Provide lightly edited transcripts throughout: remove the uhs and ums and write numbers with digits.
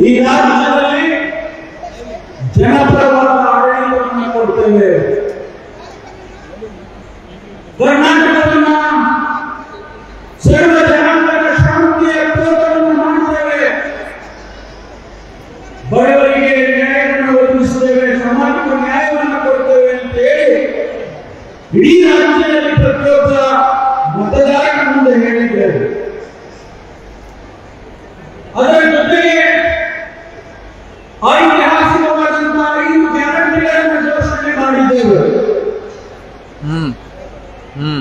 ಈ ರಾಜ್ಯದಲ್ಲಿ ಜನಪರವಾದ ಆಡಳಿತವನ್ನು ಕೊಡ್ತೇವೆ. ಕರ್ನಾಟಕವನ್ನ ಸರ್ವ ಜನಾಂಗದ ಶಾಂತಿಯ ಪ್ರಯೋಗವನ್ನು ಮಾಡ್ತೇವೆ. ಬಡವರಿಗೆ ನ್ಯಾಯವನ್ನು ಒದಗಿಸುತ್ತೇವೆ, ಸಮಾಜಕ್ಕೆ ನ್ಯಾಯವನ್ನು ಕೊಡ್ತೇವೆ ಅಂತ ಹೇಳಿ ಇಡೀ ರಾಜ್ಯದಲ್ಲಿ ಪ್ರತಿಯೊಬ್ಬ ಮತದಾರರ ಮುಂದೆ ಹೇಳಿದ್ದೇವೆ. ಅದರ ಜೊತೆಗೆ ಐತಿಹಾಸಿಕವಾದಂತಹ 5 ಗ್ಯಾರಂಟಿಗಳನ್ನು ಘೋಷಣೆ ಮಾಡಿದ್ದೇವೆ.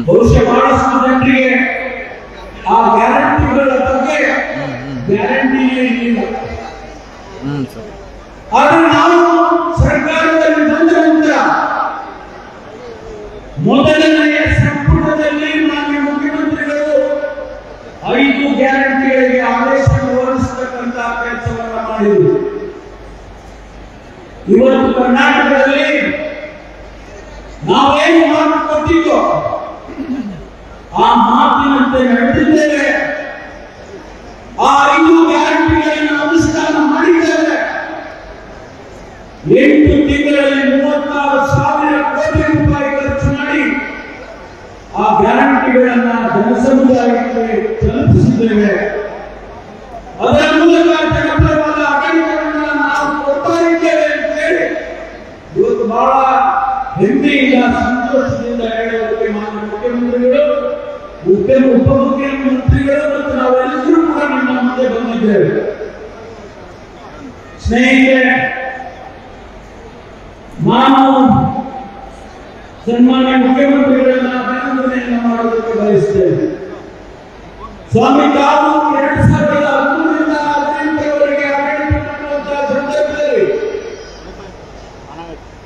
ಬಹುಶಃ ಬಹಳಷ್ಟು ಜನರಿಗೆ ಆ ಗ್ಯಾರಂಟಿಗಳ ಬಗ್ಗೆ ಗ್ಯಾರಂಟಿಯೇ ಇಲ್ಲ. ಆದರೆ ನಾವು ಸರ್ಕಾರದಲ್ಲಿ ಬಂದ ನಂತರ ಮೊದಲನೆಯ ಸಂಪುಟದಲ್ಲಿ ಮಾನ್ಯ ಮುಖ್ಯಮಂತ್ರಿಗಳು 5 ಗ್ಯಾರಂಟಿಗಳಿಗೆ ಆದೇಶ ಹೊರಡಿಸತಕ್ಕಂತಹ ಕೆಲಸವನ್ನು ಮಾಡಿದರು. ಇವತ್ತು ಕರ್ನಾಟಕದಲ್ಲಿ ನಾವೇನು ಮಾತು ಕೊಟ್ಟಿದ್ದೋ ಆ ಮಾತಿನಂತೆ ನಡೆದಿದ್ದೇವೆ. ಆ 5 ಗ್ಯಾರಂಟಿಗಳನ್ನು ಅನುಷ್ಠಾನ ಮಾಡಿದ್ದೇವೆ. 8 ತಿಂಗಳಲ್ಲಿ 36,000 ಕೋಟಿ ರೂಪಾಯಿ ಖರ್ಚು ಮಾಡಿ ಆ ಗ್ಯಾರಂಟಿಗಳನ್ನ ಜನಸಮುದಾಯಕ್ಕೆ ತಲುಪಿಸಿದ್ದೇವೆ. ಅದರ ಮೂಲಕ ಜನಪರವಾದ ಆಡಳಿತವನ್ನು ನಾವು ಕೊಡ್ತಾ ಇದ್ದೇವೆ ಅಂತ ಹೇಳಿ ಇವತ್ತು ಬಹಳ ಹೆಮ್ಮೆಯಿಂದ ಸಂತೋಷದಿಂದ ಹೇಳುವುದಕ್ಕೆ ಮಾನ್ಯ ಮುಖ್ಯಮಂತ್ರಿಗಳು, ಉಪಮುಖ್ಯಮಂತ್ರಿಗಳು ಮತ್ತು ನಾವೆಲ್ಲರೂ ಕೂಡ ನಿಮ್ಮ ಮುಂದೆ ಬಂದಿದ್ದೇವೆ. ಸ್ನೇಹಿತರೆ, ನಾನು ಸನ್ಮಾನ್ಯ ಮುಖ್ಯಮಂತ್ರಿಗಳನ್ನ ಅಭಿನಂದನೆಯನ್ನು ಮಾಡುವುದಕ್ಕೆ ಬಯಸುತ್ತೇನೆ. ಸ್ವಾಮಿ, ತಾವು 2013ರಿಂದ 2018ರವರೆಗೆ ಆಡಳಿತ ಮಾಡುವಂತಹ ಸಂದರ್ಭದಲ್ಲಿ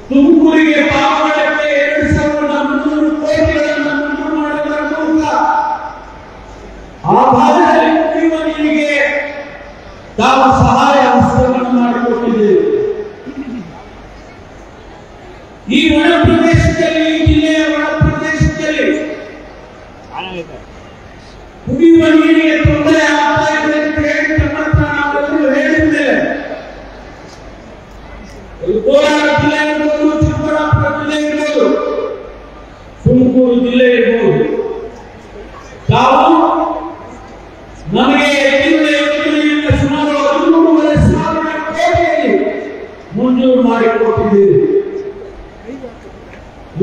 ತುಮಕೂರಿಗೆ ಪಾವಗಡಕ್ಕೆ 2,300 ಕೋಟಿಗಳನ್ನು ಮಂಜೂರು ಮಾಡುವುದರ ಮೂಲಕ ಆ ಭಾಗದಲ್ಲಿ ಕುಡಿಯುವ ನೀರಿಗೆ ತಾವು ಸಹಾಯ ಹಸ್ತವನ್ನು ಮಾಡಿಕೊಟ್ಟಿದ್ದೇವೆ. ಈ ಒಣ ಪ್ರದೇಶದಲ್ಲಿ, ಈ ಜಿಲ್ಲೆಯ ಒಣ ಪ್ರದೇಶದಲ್ಲಿ ಕುಡಿಯುವ ನೀರಿಗೆ ತೊಂದರೆ ಆಗ್ತಾ ಇದೆ ಅಂತ ಹೇಳಿ ತಮ್ಮ ನಾವೆಲ್ಲರೂ ಹೇಳಿದ್ದೇವೆ. ಕೋಲಾರ ಜಿಲ್ಲೆ ಇರ್ಬೋದು, ಚಿಕ್ಕಬಳ್ಳಾಪುರ ಜಿಲ್ಲೆ ಇರ್ಬೋದು, ತುಮಕೂರು ಜಿಲ್ಲೆ ಇರ್ಬೋದು, ತಾವು ನಮಗೆ ಯೋಜನೆಯಿಂದ ಸುಮಾರು 13,500 ಕೋಟಿ ಮಂಜೂರು ಮಾಡಿಕೊಟ್ಟಿದ್ದೀರಿ.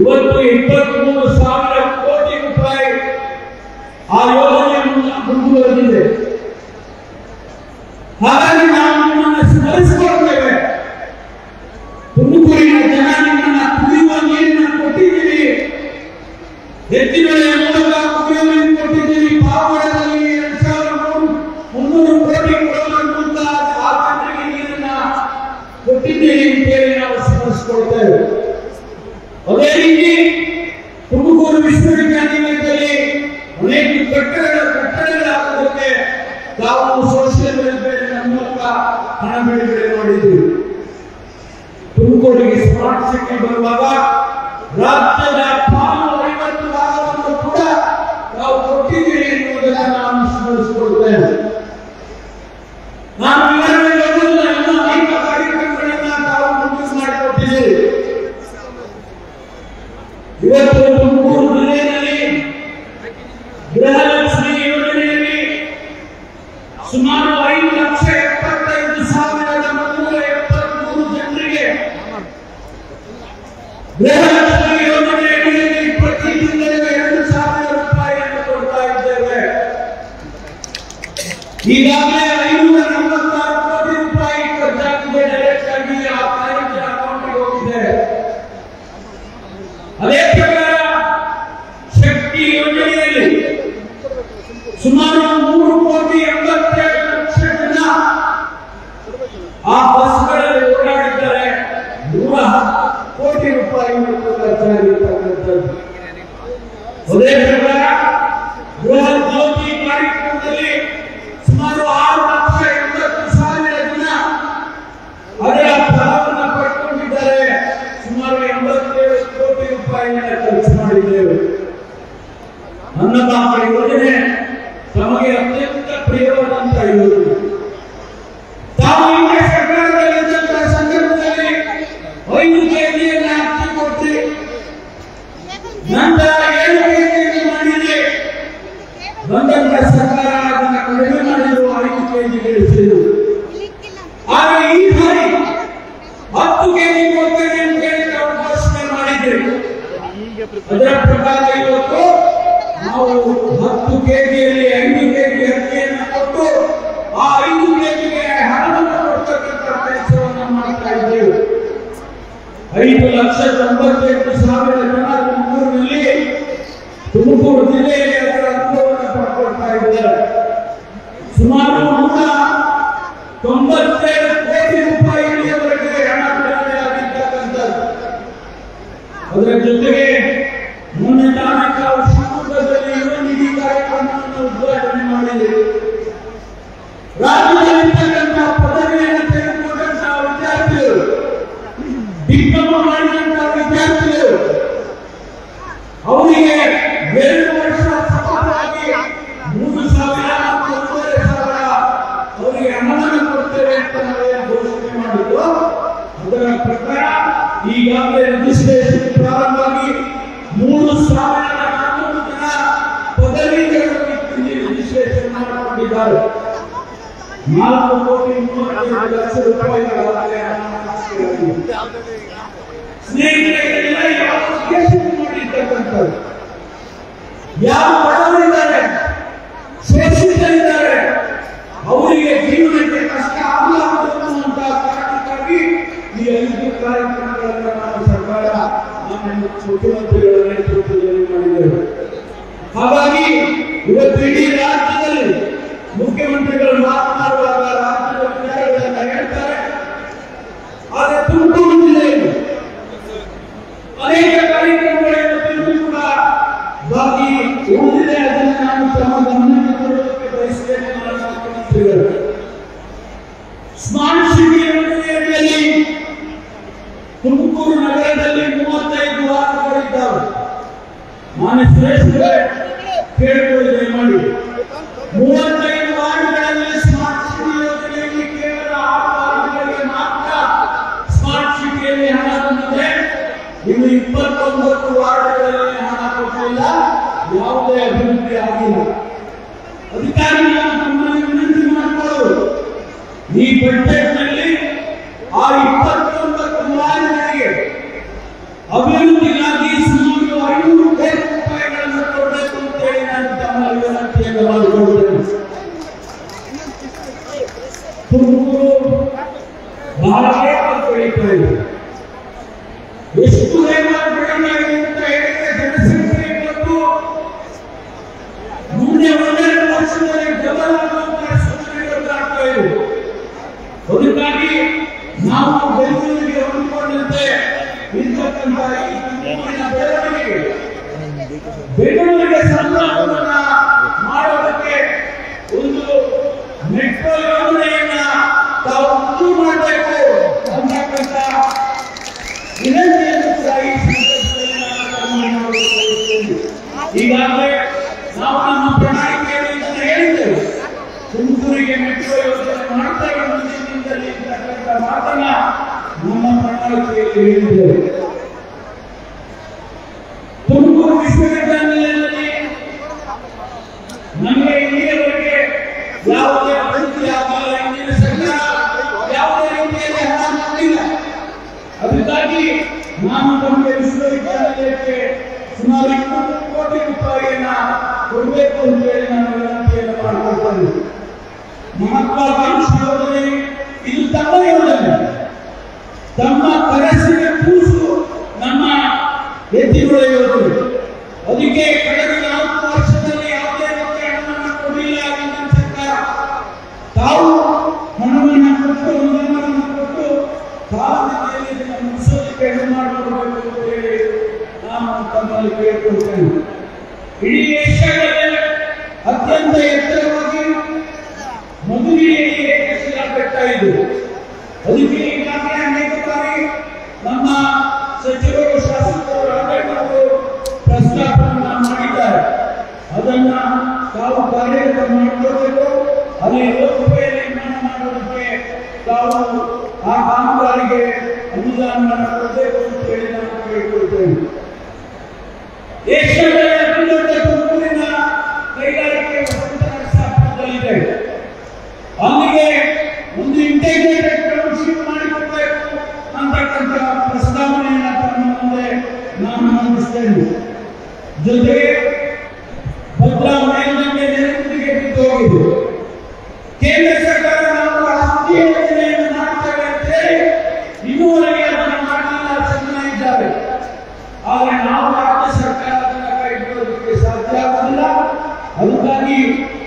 ಇವತ್ತು 23,000 ಕೋಟಿ ರೂಪಾಯಿ ಆ ಯೋಜನೆ ಮುಂದುವರೆದಿದೆ. ಹಾಗಾಗಿ ನಾವು ನಿಮ್ಮನ್ನು ಸ್ಮರಿಸಿಕೊಳ್ತೇವೆ. ತುಮಕೂರಿನ ಜನ ನಿಮ್ಮನ್ನ ಕುಡಿಯುವ ನೀರನ್ನು ಕೊಟ್ಟಿದ್ದೀರಿ, ಎತ್ತಿನೊಳೆಯ ಮೂಲಕ ಕುಡಿಯುವ ನೀರು ಕೊಟ್ಟಿದ್ದೀರಿ. ಪಾವಗಡದಲ್ಲಿ 2,300 ಕೋಟಿ ಕೊಡುವ ಮೂಲಕ ಆ ಜನರಿಗೆ ನೀರನ್ನ ಕೊಟ್ಟಿದ್ದೀರಿ ಅಂತೇಳಿ ನಾವು ಸ್ಮರಿಸಿಕೊಳ್ತೇವೆ. ಅದೇ ರೀತಿ ತುಮಕೂರು ವಿಶ್ವವಿದ್ಯಾನಿಲಯದಲ್ಲಿ ಅನೇಕ ಕಟ್ಟಡಗಳಾಗುವುದಕ್ಕೆ ತಾವು ಸೋಷಿಯಲ್ ವೆಲ್ಫೇರ್ ಮೂಲಕ ಹಣ ಬಿಡುಗಡೆ ಮಾಡಿದ್ದೀವಿ. ತುಮಕೂರಿಗೆ ಸ್ಮಾರ್ಟ್ ಸಿಟಿ ಬರುವಾಗ ರಾಜ್ಯದ ಪಾಲು 50 ಭಾಗವನ್ನು ಕೂಡ ನಾವು ಕೊಟ್ಟಿದ್ದೀರಿ ಎನ್ನುವುದನ್ನು ನಾನು ಸ್ಮರಿಸಿಕೊಳ್ತೇನೆ. ನಾನು ವಿವರಣೆ ಹೇಳುವುದಿಲ್ಲ, ಇನ್ನೂ ಅನೇಕ ಕಾರ್ಯಕ್ರಮಗಳನ್ನು ತಾವು ಮಂಜೂರು ಮಾಡಿಕೊಟ್ಟಿದ್ದೀರಿ. ಇವತ್ತು ತುಮಕೂರು ಜಿಲ್ಲೆಯಲ್ಲಿ ಗೃಹಲಕ್ಷ್ಮಿ ಯೋಜನೆಯಲ್ಲಿ ಸುಮಾರು 5,75,373 ಜನರಿಗೆ ಗೃಹಲಕ್ಷ್ಮಿ ಯೋಜನೆಯಲ್ಲಿ ಪ್ರತಿ ತಿಂಗಳಿಗೆ 2,000 ರೂಪಾಯಿಯನ್ನು ಕೊಡ್ತಾ ಇದ್ದೇವೆ. ಈಗಾಗಲೇ 546 ಕೋಟಿ ರೂಪಾಯಿ ಖರ್ಚಾಗಿದೆ, ಡೈರೆಕ್ಟ್ ಆಗಿ ಆ ಕಾರ್ಯಕ್ರಮ ಅಕೌಂಟ್ಗೆ ಹೋಗಿದೆ. ಅದೇ ಪ್ರಕಾರ ಶಕ್ತಿ ಯೋಜನೆಯಲ್ಲಿ ಸುಮಾರು 3,87,00,000 ಜನ ಆ ಬಸ್ಗಳಲ್ಲಿ ಓಡಾಡಿದ್ದಾರೆ. 110 ಕೋಟಿ ರೂಪಾಯಿ ಖರ್ಚಾಗಿರ್ತಕ್ಕಂಥದ್ದು. ಅದೇ ಪ್ರಕಾರ ಗೃಹ ಜ್ಯೋತಿ ಕಾರ್ಯಕ್ರಮದಲ್ಲಿ ಸುಮಾರು 6,80,000 ಜನ ಅದರ ಫಲವನ್ನು ಪಡ್ಕೊಂಡಿದ್ದಾರೆ. ಸುಮಾರು 87 ಕೋಟಿ ರೂಪಾಯಿಯನ್ನು ಖರ್ಚು ಮಾಡಿದ್ದೇವೆ. ಅನ್ನದಾತ ಯೋಜನೆ ತಮಗೆ ಅತ್ಯಂತ ಪ್ರಿಯವಾದಂತಹ ಯೋಜನೆ. ತಾವು ಬಂದಂತ ಸರ್ಕಾರ ಅದನ್ನ ಕಡಿಮೆ ಮಾಡಿದ್ರು, 5 ಕೆಜಿ ಇಳಿಸಿದ್ರು. ಆದ್ರೆ ಈ ಬಾರಿ 10 ಕೆಜಿ ಕೊಡ್ತೇನೆ ಅಂತ ಹೇಳಿ ನಾವು ಘೋಷಣೆ ಮಾಡಿದ್ರಿ. ಅದರ ಪ್ರಕಾರ ಇವತ್ತು ನಾವು 10 ಕೆಜಿಯಲ್ಲಿ 5 ಕೆಜಿ ಅಕ್ಕಿಯನ್ನು ಕೊಟ್ಟು ಆ 5 ಕೆಜಿಗೆ ಹಣವನ್ನು ಕೊಡ್ತಕ್ಕಂಥ ಕೆಲಸವನ್ನು ಮಾಡ್ತಾ ಇದ್ದೇವೆ. 5,98,000 ಜನ ತುಮಕೂರು ಜಿಲ್ಲೆಯಲ್ಲಿ ಅದರ ಅನುಭವವನ್ನು ಪಡ್ಕೊಳ್ತಾ ಇದ್ದಾರೆ. ಸುಮಾರು 197 ಕೋಟಿ ರೂಪಾಯಿಯವರೆಗೆ ಹಣ ಬಿಡುಗಡೆ ಆಗಿರ್ತಕ್ಕಂಥದ್ದು. ಅದರ ಜೊತೆಗೆ ಮೊನ್ನೆ ನಾವು ಶಿವಮೊಗ್ಗದಲ್ಲಿ ಯುವ ನಿಧಿ ಕಾರ್ಯಕ್ರಮವನ್ನು ಉದ್ಘಾಟನೆ ಮಾಡಿದ್ದೇವೆ. ರಾಜ್ಯದಲ್ಲಿರ್ತಕ್ಕಂಥ ಪದವಿಯನ್ನು ತೆಗೆದುಕೊಂಡಂತ ವಿದ್ಯಾರ್ಥಿಗಳು, ಡಿಪ್ಲೊಮಾ ಮಾಡಿದಂತ ವಿದ್ಯಾರ್ಥಿಗಳು, ಅವರಿಗೆ 2 ವರ್ಷ ಸತತವಾಗಿ 3,000 ಮತ್ತು 1,500 ಅವರಿಗೆ ಹಣವನ್ನು ಕೊಡ್ತೇವೆ ಅಂತ ನಾವೇನು ಘೋಷಣೆ ಮಾಡಿದ್ದು. ಅದರ ಪ್ರಕಾರ ಈಗಾಗಲೇ ರಿಜಿಸ್ಟ್ರೇಷನ್ ಪ್ರಾರಂಭ ಆಗಿ 3,400 ಜನ ಪದವೀಧರರು ರಿಜಿಸ್ಟ್ರೇಷನ್ ಮಾಡಿಕೊಂಡಿದ್ದಾರೆ. 4,35,00,000 ರೂಪಾಯಿಗಳ ಸ್ನೇಹಿತರೆಲ್ಲ ಯಾವ ಉದ್ದೇಶಕ್ಕೆ ಮಾಡಿರ್ತಕ್ಕಂಥದ್ದು, ಯಾವ ಬಡವರಿದ್ದಾರೆ, ಶೋಷಿತರಿದ್ದಾರೆ, ಅವರಿಗೆ ಜೀವನಕ್ಕೆ ಕಷ್ಟ ಆಗಲಾರದು ಅನ್ನುವಂತ ಕಾರಣಕ್ಕಾಗಿ ಈ 5 ಕಾರ್ಯಕ್ರಮಗಳನ್ನು ನಾವು ಸರ್ಕಾರ ಮುಖ್ಯಮಂತ್ರಿಗಳ ನೇತೃತ್ವದಲ್ಲಿ ಮಾಡಿದ್ದೇವೆ. ಹಾಗಾಗಿ ಇವತ್ತು ಇಡೀ ರಾಜ್ಯದಲ್ಲಿ ಮುಖ್ಯಮಂತ್ರಿಗಳು ಮಾತನಾಡುವಾಗ ರಾಜ್ಯದ ವಿಚಾರಗಳನ್ನು ಹೇಳ್ತಾರೆ. ಆದರೆ ತುಮಕೂರು ಜಿಲ್ಲೆಯಲ್ಲಿ ಅನೇಕ ಕಾರ್ಯಕ್ರಮಗಳು ಕೂಡ ಬಾಕಿ ಉಳಿದಿದೆ. ಅದನ್ನು ನಾನು ತಮ್ಮ ಗಮನಕ್ಕೆ ತರುವುದಕ್ಕೆ ಬಯಸುತ್ತೇನೆ. ಮುಖ್ಯಮಂತ್ರಿಗಳು ಸ್ಮಾರ್ಟ್ ಸಿಟಿ ಯೋಜನೆಯಲ್ಲಿ ತುಮಕೂರು ನಗರದಲ್ಲಿ 35 ವಾರ್ಡ್ಗಳಿದ್ದಾವೆ. ಮಾನ್ಯ ಶ್ರೇಷ್ಠರೇ, ಕೇಳಿಕೊಳ್ಳಿ ಮಾಡಿ, 35 ವಾರ್ಡ್ಗಳಲ್ಲಿ ಸ್ಮಾರ್ಟ್ ಸಿಟಿ ಯೋಜನೆಯಲ್ಲಿ ಕೇವಲ 6 ವಾರ್ಡ್ಗಳಿಗೆ ಮಾತ್ರ ಸ್ಮಾರ್ಟ್ ಸಿಟಿಯಲ್ಲಿ ಹಣ ಬಂದಿದೆ. ಇನ್ನು 29 ವಾರ್ಡ್ಗಳಲ್ಲಿ ಹಣ ಕೊಟ್ಟಿಲ್ಲ, ಯಾವುದೇ ಅಭಿವೃದ್ಧಿ ಆಗಿಲ್ಲ. ಅಧಿಕಾರಿ ನಾವು ತಮ್ಮಲ್ಲಿ ವಿನಂತಿ ಮಾಡಿಕೊಳ್ಳುವುದು, ಈ ಬಜೆಟ್ನಲ್ಲಿ ಆ 29 ವಾರ್ಡ್ಗಳಿಗೆ ಅಭಿವೃದ್ಧಿಗಾಗಿ ಸುಮಾರು 500 ಕೋಟಿ ರೂಪಾಯಿಗಳನ್ನು ಕೊಡಬೇಕು ಅಂತ ಹೇಳಿ ನಾನು ತಮ್ಮಲ್ಲಿ ವಿನಂತಿಯನ್ನು ಮಾಡಿಕೊಳ್ಳುತ್ತೇನೆ. ತುಮಕೂರು ಬಹಳ ವೇಗವಾಗಿ ಬೆಳೀತಾ ಇದೆ. ಎಷ್ಟು ವೇಗವಾಗಿ ಬೆಳೀತಾ ಇದೆ ಅಂತ ಹೇಳಿದ್ರೆ ಜನಸಂಖ್ಯೆ ಇವತ್ತು ಮುಂದೆ 1.5 ವರ್ಷದಲ್ಲಿ ಡಬಲ್ ಆಗುವಂತಹ ಸೂಚನೆಗಳು ಆಗ್ತಾ ಇದೆ. ಅದಕ್ಕಾಗಿ ನಾವು ಬೆಂಗಳೂರಿಗೆ ಹೊಂದಿಕೊಂಡಂತೆ ಇರ್ತಕ್ಕಂಥ ಈ ತುಮಕೂರಿನ ಬೆಳವಣಿಗೆ, ಬೆಂಗಳೂರಿಗೆ ಸಂಪರ್ಕವನ್ನ ಮಾಡೋದಕ್ಕೆ ಒಂದು ಮೆಟ್ರೋ ಯೋಜನೆಯನ್ನ ತಾವು ಮುಂದೆ ಮಾಡಬೇಕು ಅಂತಕ್ಕಂಥ ವಿನಂತಿಯನ್ನು ಕೂಡ ಈ ಸಂದರ್ಭದಲ್ಲಿ ಈಗಾಗಲೇ ನಾವು ನಮ್ಮ ಪ್ರಣಾಳಿಕೆಯಲ್ಲಿ ಇದನ್ನು ಹೇಳಿದ್ದೇವೆ. ತುಮಕೂರಿಗೆ ಮೆಟ್ರೋ ಯೋಜನೆ ಮಾಡ್ತೇವೆ ಮುಂದಿನದಲ್ಲಿ ಅಂತಕ್ಕಂಥ ಮಾತನ್ನ ನಮ್ಮ ಪ್ರಣಾಳಿಕೆಯಲ್ಲಿ ಹೇಳಿದ್ದೇವೆ. ತುಮಕೂರು ವಿಶ್ವವಿದ್ಯಾನಿಲಯದಲ್ಲಿ ನಮಗೆ ಇಲ್ಲಿಯವರೆಗೆ ಯಾವುದೇ ಅಭಿವೃದ್ಧಿ ಆಗಿಲ್ಲ. ಇಂದಿನ ಸರ್ಕಾರ ಯಾವುದೇ ರೀತಿಯಲ್ಲಿ ಹಣ ಮಾಡಿಲ್ಲ. ಅದಕ್ಕಾಗಿ ನಾನು ನಮಗೆ ವಿಶ್ವವಿದ್ಯಾನಿಲಯಕ್ಕೆ ಸುಮಾರು 20 ಕೋಟಿ ರೂಪಾಯಿಯನ್ನ ಕೊಡಬೇಕು ಅಂತ ಹೇಳಿ ನಾನು ವಿನಂತಿಯನ್ನು ಮಾಡಿಕೊಳ್ತೇನೆ. ಮಹತ್ವಾಕಾಂಕ್ಷಿ ಯೋಜನೆ ಇದು ತಮ್ಮ ಯೋಜನೆ, ತಮ್ಮ ಕನಸಿನ ಕೂಸು ನಮ್ಮ ಎತ್ತಿಗಳ ಯೋಜನೆ. ಅದಕ್ಕೆ ಕಳೆದ 4 ವರ್ಷದಲ್ಲಿ ಯಾವುದೇ ರೀತಿಯ ಹಣವನ್ನು ಕೊಡಲಿಲ್ಲ ಇಂದಿನ ಸರ್ಕಾರ. ತಾವು ಹಣವನ್ನು ಕೊಟ್ಟು ಅನುದಾನವನ್ನು ಕೊಟ್ಟು ಕಾಲದಲ್ಲಿ ಇದನ್ನು ಮುಗಿಸೋದಕ್ಕೆ ಹೆಣ್ಣು ಮಾಡಿಕೊಡಬೇಕು ಅಂತ ಹೇಳಿ ನಾನು ತಮ್ಮಲ್ಲಿ ಕೇಳಿಕೊಳ್ತೇನೆ. ಇಡೀ ಏಷ್ಯಾದಲ್ಲೇ ಅತ್ಯಂತ ಎತ್ತರವಾಗಿ ಮಧುಗಿರಿಯಲ್ಲಿ ಏಕಶಿಲಾ ಬೆಟ್ಟ ಇದೆ. ಅದಕ್ಕೆ ಈಗಾಗಲೇ ಅನೇಕ ಬಾರಿ ನಮ್ಮ ಸಚಿವರು, ಶಾಸಕರು, ಆಡಳಿತರು ಪ್ರಸ್ತಾಪವನ್ನು ಮಾಡಿದ್ದಾರೆ. ಅದನ್ನ ತಾವು ಕಾರ್ಯಗತ ಮಾಡಿಕೊಳ್ಬೇಕು. ಅಲ್ಲಿ ಲೋಕಸಭೆ ನಿರ್ಮಾಣ ಮಾಡೋದಕ್ಕೆ ತಾವು ಆ ಕಾಮಗಾರಿಗೆ ಅನುದಾನವನ್ನು ಕೊಡಬೇಕು ಅಂತ ಹೇಳಿ ನಾನು ಕೇಳಿಕೊಳ್ತೇನೆ. ಏಷ್ಯಾದ ಅತಿದೊಡ್ಡ ತುಮಕೂರಿನ ಕೈಗಾರಿಕೆ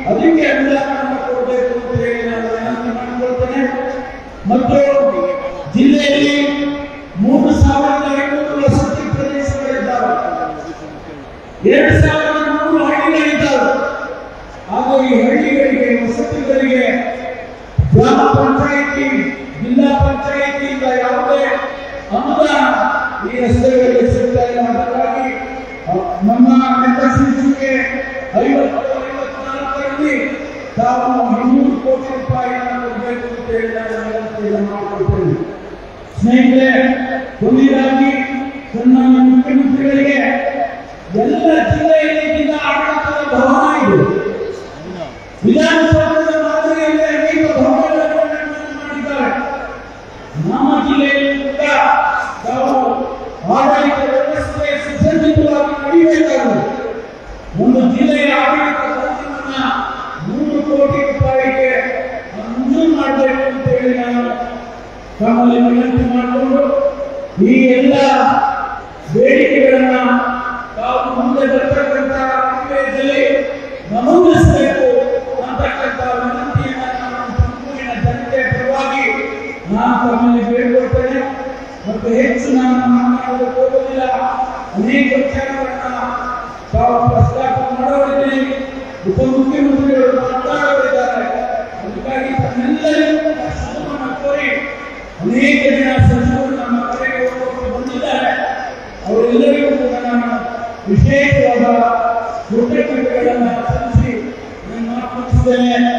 ಅದಕ್ಕೆ ಅನುದಾನವನ್ನು ಕೊಡಬೇಕು ಅಂತ ಹೇಳಿ ನಾನು ವಿನಂತಿ ಮಾಡಿಕೊಳ್ತೇನೆ. ಮತ್ತು ಜಿಲ್ಲೆಯಲ್ಲಿ 3,500 ವಸತಿ ಪ್ರದೇಶಗಳಿದ್ದಾವೆ, 2,300 ಹಳ್ಳಿಗಳಿದ್ದಾವೆ. ಹಾಗೂ ಈ ಹಳ್ಳಿಗಳಿಗೆ ವಸತಿಗಳಿಗೆ ಗ್ರಾಮ ಪಂಚಾಯಿತಿ, ಜಿಲ್ಲಾ ಪಂಚಾಯಿತಿಯಿಂದ ಯಾವುದೇ ಅನುದಾನ ಈ ರಸ್ತೆಗಳಿಗೆ ಸಿಗ್ತಾ ಇಲ್ಲ. ಹಾಗಾಗಿ ನಮ್ಮ ನೆನಪಿಸುವಿಕೆ 54ರಲ್ಲಿ ತಾವು 200 ಕೋಟಿ ರೂಪಾಯಿಯನ್ನು ಕೊಡಬೇಕು ಅಂತ ಹೇಳಿ ನಾನು ವಿನಂತಿಯನ್ನು ಮಾಡಿಕೊಳ್ತೇನೆ. ಸ್ನೇಹಿತರೆ, ಕೊನೆಯದಾಗಿ ಸನ್ಮಾನ್ಯ ಮುಖ್ಯಮಂತ್ರಿಗಳಿಗೆ ಎಲ್ಲ ಜಿಲ್ಲೆಯಲ್ಲಿ ಆಡಳಿತದ ಭವನ ಇದೆ. ವಿಧಾನಸೌಧದ ಮಾದರಿಯಲ್ಲಿ ಅನೇಕ ಭವನಗಳನ್ನು ನಿರ್ಮಾಣ ಮಾಡಿದ್ದಾರೆ. ನಮ್ಮ ಜಿಲ್ಲೆಯಲ್ಲಿ ಕೂಡ ತಾವು ಆಡಳಿತ ವ್ಯವಸ್ಥೆ ಸುಸಜ್ಜಿತವಾಗಿ ನಡೆಯಬೇಕಾಗಿದೆ. ಒಂದು ಜಿಲ್ಲೆಯ ಆಡಳಿತ ಖರ್ಚನ್ನ 100 ಕೋಟಿ ರೂಪಾಯಿಗೆ ಮಂಜೂರು ಮಾಡಬೇಕು ಅಂತ ಹೇಳಿ ನಾನು ತಮ್ಮಲ್ಲಿ ವಿನಂತಿ ಮಾಡಿಕೊಂಡು ಈ ಎಲ್ಲ ಬೇಡಿಕೆಗಳನ್ನ ತಾವು ಮುಂದೆ ಬರ್ತಕ್ಕಂಥ ಅಧಿವೇಶನದಲ್ಲಿ ಗಮನಿಸಬೇಕು ಅಂತಕ್ಕಂಥ ವಿನಂತಿಯನ್ನು ನಾನು ಸಂಪೂರ್ಣ ಜನತೆಯ ಪರವಾಗಿ ನಾನು ತಮ್ಮಲ್ಲಿ ಬೇಡಿಕೊಳ್ತೇನೆ. ಮತ್ತು ಹೆಚ್ಚು ನಾನು ಮಾತನಾಡೋದಕ್ಕೆ ಹೋಗುವುದಿಲ್ಲ. ಅನೇಕ ವಿಚಾರಗಳನ್ನ ತಾವು ಪ್ರಸ್ತಾಪ ಮಾಡೋರಿದ್ದೇನೆ, ಉಪಮುಖ್ಯಮಂತ್ರಿಗಳು ಮಾತನಾಡೋರಿದ್ದಾರೆ. ಅದಕ್ಕಾಗಿ ತಮ್ಮೆಲ್ಲರಿಗೂ ಶ್ರಮವನ್ನು ಕೋರಿ ಅನೇಕ ಜನ ಸಚಿವರು ನಮ್ಮ ಕಡೆಗೆ ಬಂದಿದ್ದಾರೆ. ಅವರೆಲ್ಲರಿಗೂ ಕೂಡ ನಾನು ವಿಶೇಷವಾದ ಕೃತಜ್ಞತೆಗಳನ್ನು ಸಲ್ಲಿಸಿ ನನ್ನ ಮಾತು ಮುಗಿಸುತ್ತೇನೆ.